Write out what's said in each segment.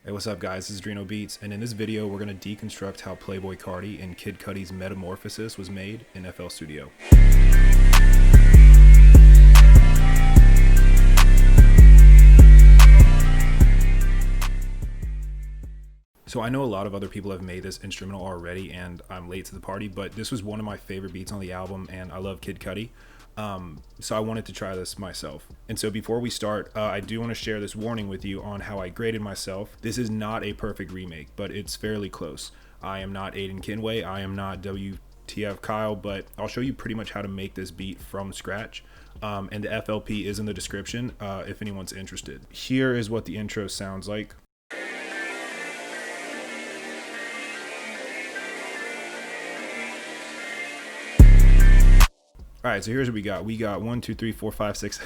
Hey, what's up guys, this is Drino Beats, and in this video we're going to deconstruct how Playboi Carti and Kid Cudi's Metamorphosis was made in FL Studio. So I know a lot of other people have made this instrumental already and I'm late to the party, but this was one of my favorite beats on the album and I love Kid Cudi. So I wanted to try this myself. And so before we start, I do want to share this warning with you on how I graded myself. This is not a perfect remake, but it's fairly close. I am not Aiden Kinway, I am not WTF Kyle, but I'll show you pretty much how to make this beat from scratch. And the FLP is in the description if anyone's interested. Here is what the intro sounds like. All right, so here's what we got. We got 1, 2, 3, 4, 5, 6,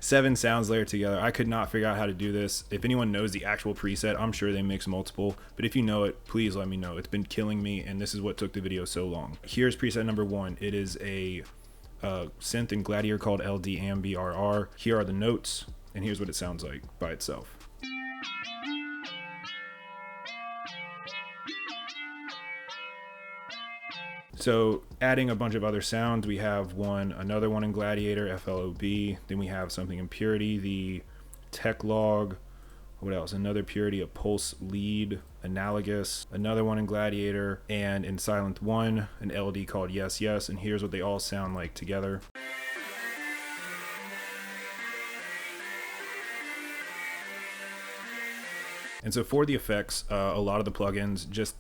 7 sounds layered together. I could not figure out how to do this. If anyone knows the actual preset, I'm sure they mix multiple, but if you know it, please let me know. It's been killing me, and this is what took the video so long. Here's preset number 1. It is a synth and gladiator called LDAMBRR. Here are the notes, and here's what it sounds like by itself. So adding a bunch of other sounds, we have another one in Gladiator, FLOB. Then we have something in Purity, the Tech Log. What else? Another Purity, a Pulse Lead, Analogous. Another one in Gladiator, and in Silent 1, an LD called Yes Yes. And here's what they all sound like together. And so for the effects, a lot of the plugins just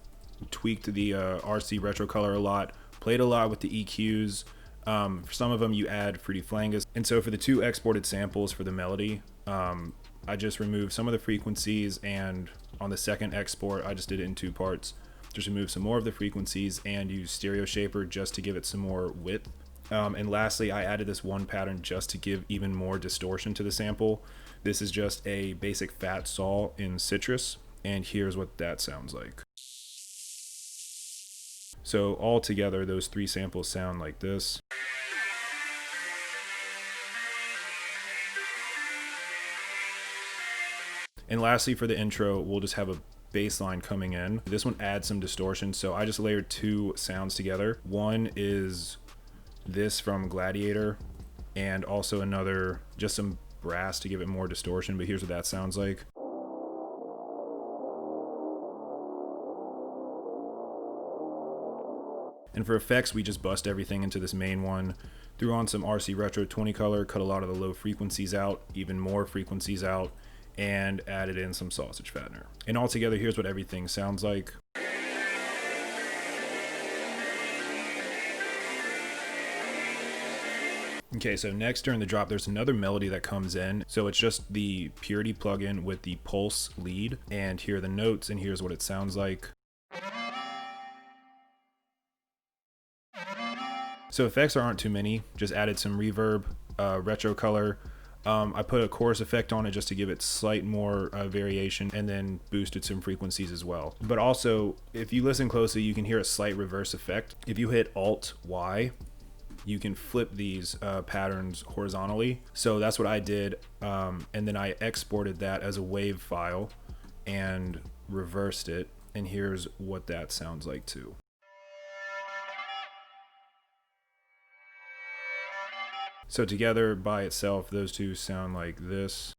tweaked the RC retro color a lot, played a lot with the EQs. For some of them you add fruity flangus. And so for the 2 exported samples for the melody, I just removed some of the frequencies, and on the second export I just did it in 2 parts. Just removed some more of the frequencies and used stereo shaper just to give it some more width. And lastly, I added this one pattern just to give even more distortion to the sample. This is just a basic fat saw in Citrus, and here's what that sounds like. So all together, those 3 samples sound like this. And lastly, for the intro, we'll just have a bass line coming in. This one adds some distortion, so I just layered 2 sounds together. One is this from Gladiator, and also another, just some brass to give it more distortion, but here's what that sounds like. And for effects, we just bust everything into this main one, threw on some RC Retro 20 color, cut a lot of the low frequencies out, even more frequencies out, and added in some sausage fattener. And all together, here's what everything sounds like. Okay, so next during the drop, there's another melody that comes in. So it's just the Purity plugin with the Pulse lead, and here are the notes, and here's what it sounds like. So effects aren't too many, just added some reverb, retro color. I put a chorus effect on it just to give it slight more variation, and then boosted some frequencies as well. But also, if you listen closely, you can hear a slight reverse effect. If you hit Alt-Y, you can flip these patterns horizontally. So that's what I did, and then I exported that as a WAV file and reversed it, and here's what that sounds like too. So together by itself, those 2 sound like this.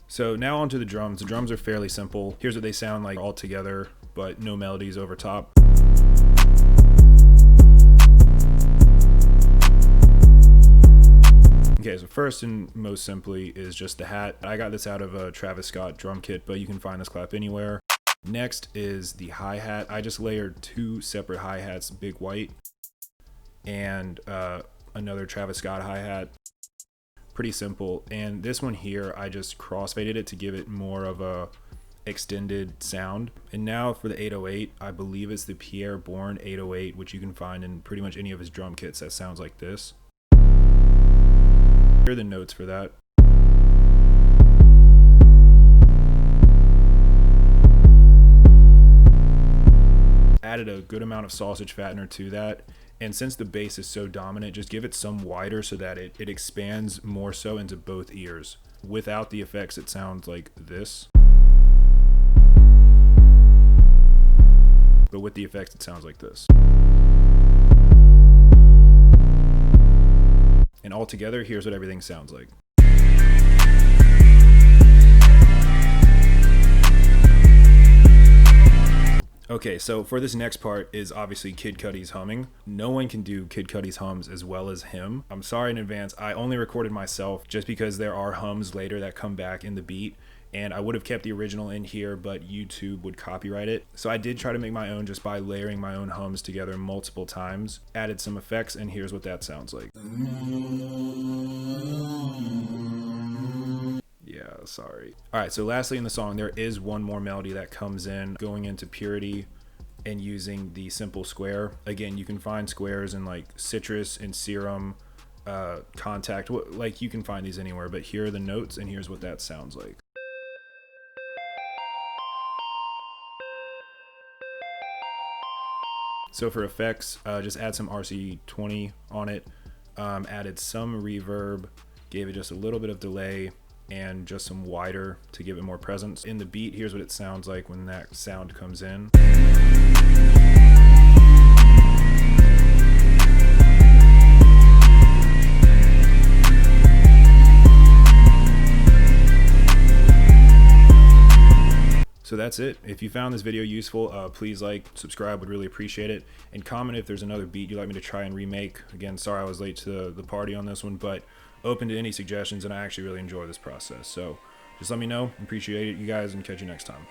So now onto the drums. The drums are fairly simple. Here's what they sound like all together, but no melodies over top. Okay, so first and most simply is just the hat. I got this out of a Travis Scott drum kit, but you can find this clap anywhere. Next is the hi-hat. I just layered 2 separate hi-hats, big white, and another Travis Scott hi-hat. Pretty simple. And this one here, I just crossfaded it to give it more of a extended sound. And now for the 808, I believe it's the Pierre Bourne 808, which you can find in pretty much any of his drum kits that sounds like this. Here are the notes for that. Added a good amount of sausage fattener to that, And since the bass is so dominant, just give it some wider so that it expands more so into both ears. Without the effects, it sounds like this. But with the effects, it sounds like this. And all together, here's what everything sounds like. Okay, so for this next part is obviously Kid Cudi's humming. No one can do Kid Cudi's hums as well as him. I'm sorry in advance, I only recorded myself just because there are hums later that come back in the beat, and I would have kept the original in here, but YouTube would copyright it. So I did try to make my own just by layering my own hums together multiple times, added some effects, and here's what that sounds like. Yeah, sorry. All right, so lastly in the song, there is one more melody that comes in, going into purity and using the simple square. Again, you can find squares in like Citrus and Serum, Contact, like you can find these anywhere, but here are the notes and here's what that sounds like. So for effects, just add some RC20 on it, added some reverb, gave it just a little bit of delay, and just some wider to give it more presence. In the beat, here's what it sounds like when that sound comes in. So that's it. If you found this video useful, please like, subscribe, would really appreciate it. And comment if there's another beat you'd like me to try and remake. Again, sorry I was late to the party on this one, but open to any suggestions, and I actually really enjoy this process. So just let me know. Appreciate it, you guys, and catch you next time.